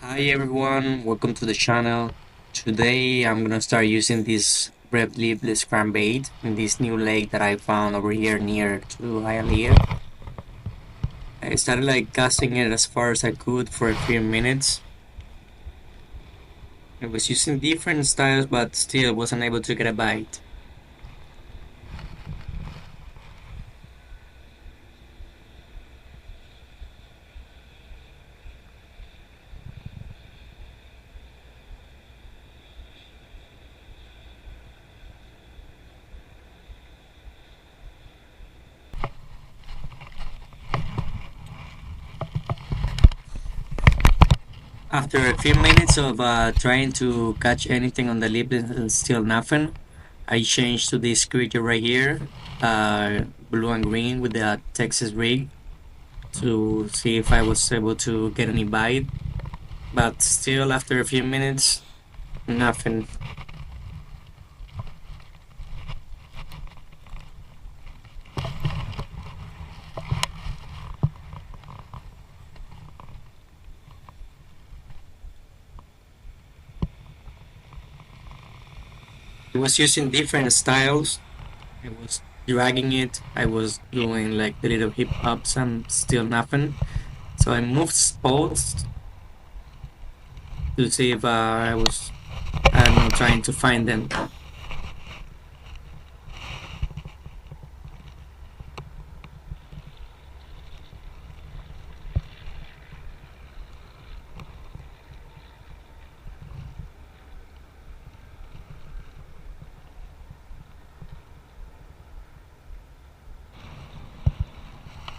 Hi everyone, welcome to the channel. Today I'm gonna start using this red leafless crankbait in this new lake that I found over here near to Hialeah. I started casting it as far as I could for a few minutes. I was using different styles but still wasn't able to get a bite. After a few minutes of trying to catch anything on the leafless and still nothing, I changed to this creature right here, blue and green with the Texas rig, to see if I was able to get any bite, but still after a few minutes, nothing. I was using different styles. I was dragging it. I was doing like the little hip hops and still nothing. So I moved spots to see if I was, I don't know, trying to find them.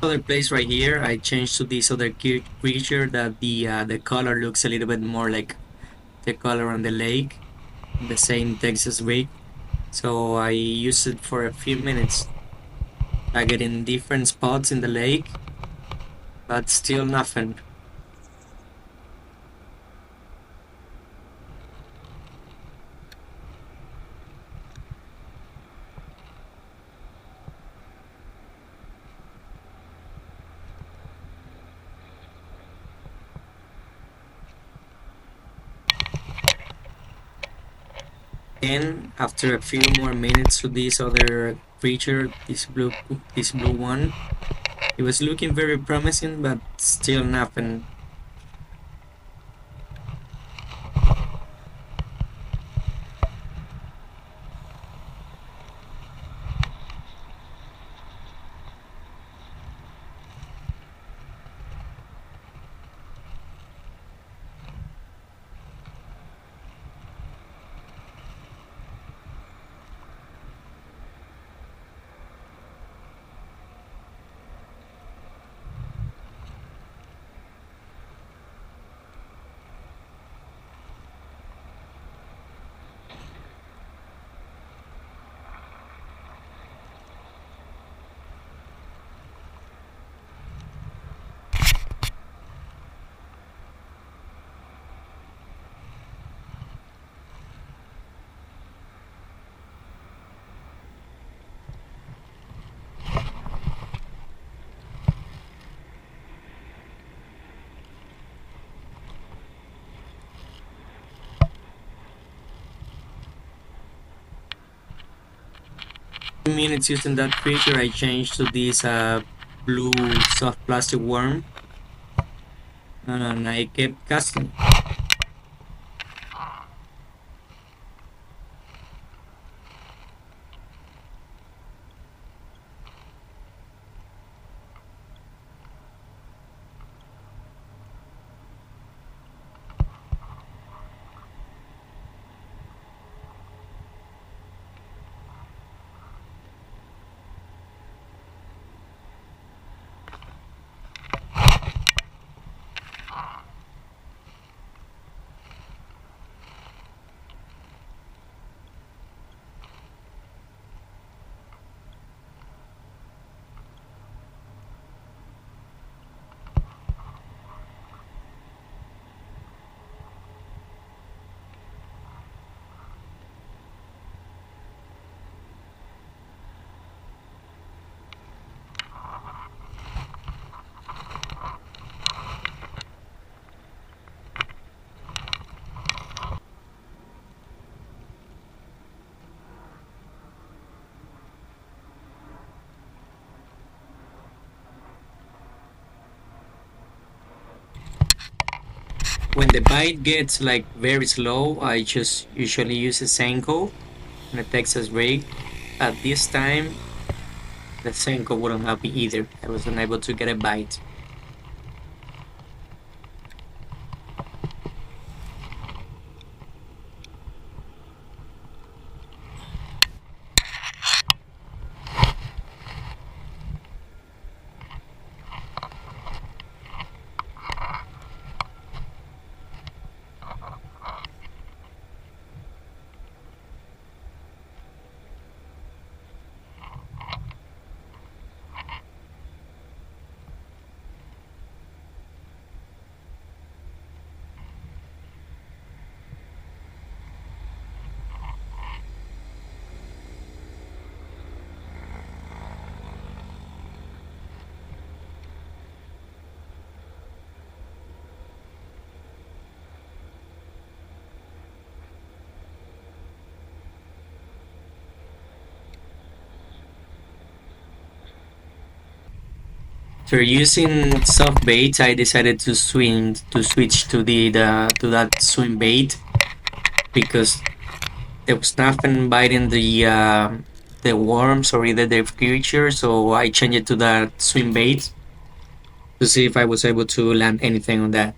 Other place right here, I changed to this other creature that the color looks a little bit more like the color on the lake, the same Texas rig. So I used it for a few minutes. I get in different spots in the lake, but still nothing. Then after a few more minutes to this other creature, this blue one, it was looking very promising, but still nothing. Minutes using that creature, I changed to this blue soft plastic worm, and I kept casting. When the bite gets like very slow, I just usually use a Senko and a Texas rig. At this time, the Senko wouldn't help me either. I was unable to get a bite. So using soft baits, I decided to switch to to that swim bait because there was nothing biting the worms or either the creature. So I changed it to that swim bait to see if I was able to land anything on that.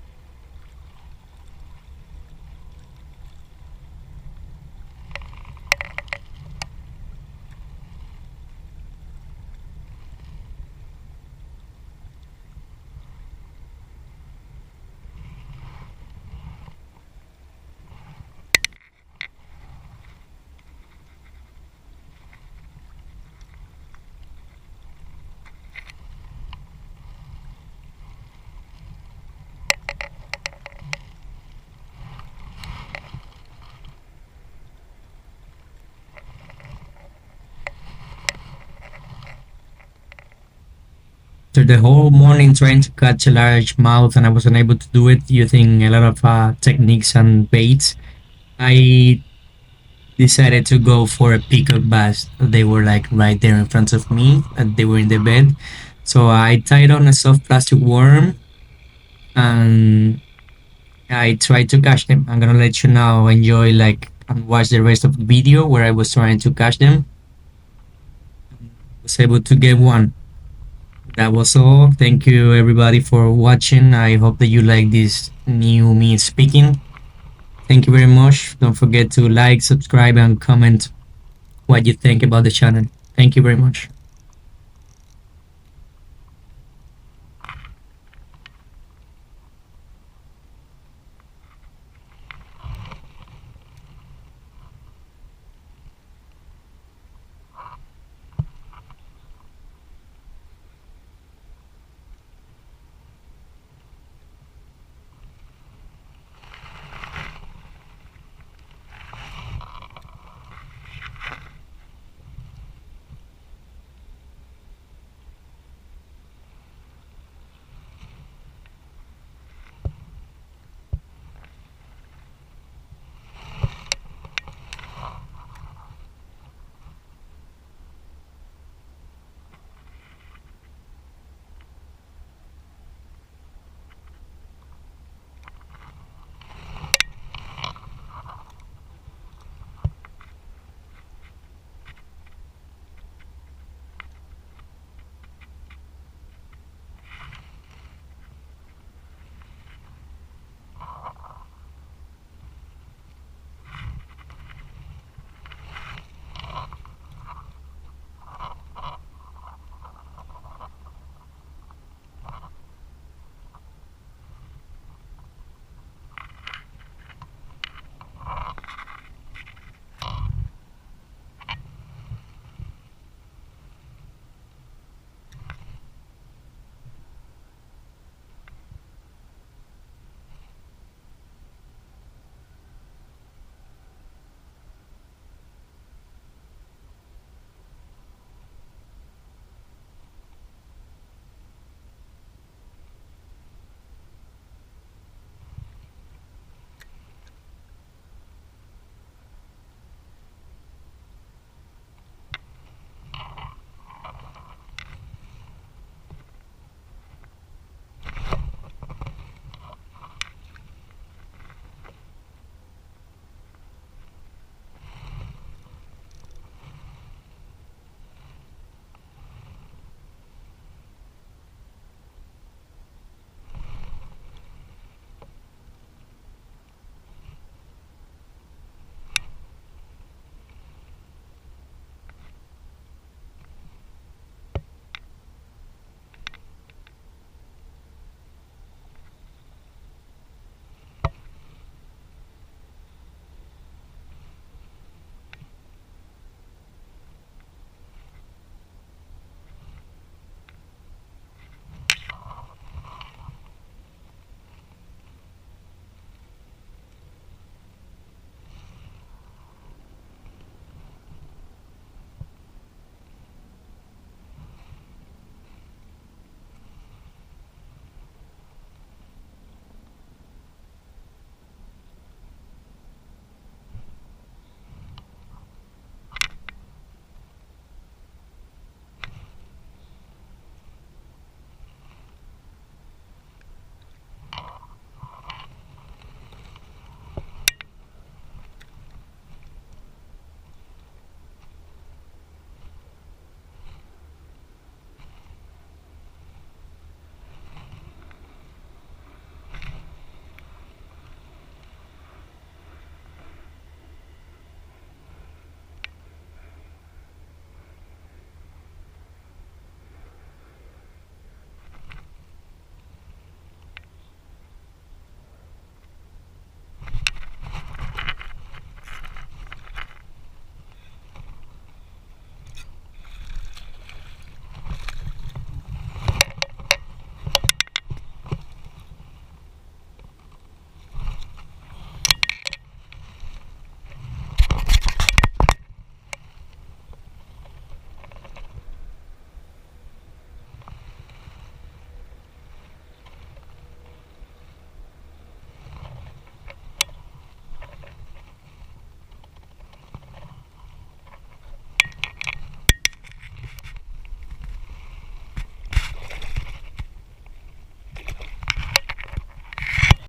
After the whole morning trying to catch a large mouth and I was unable to do it using a lot of techniques and baits, I decided to go for a peacock bass. They were like right there in front of me and they were in the bed. So I tied on a soft plastic worm and I tried to catch them. I'm gonna let you now enjoy like and watch the rest of the video where I was trying to catch them. Was able to get one. That was all. Thank you everybody for watching. I hope that you like this new me speaking. Thank you very much. Don't forget to like, subscribe, and comment what you think about the channel. Thank you very much.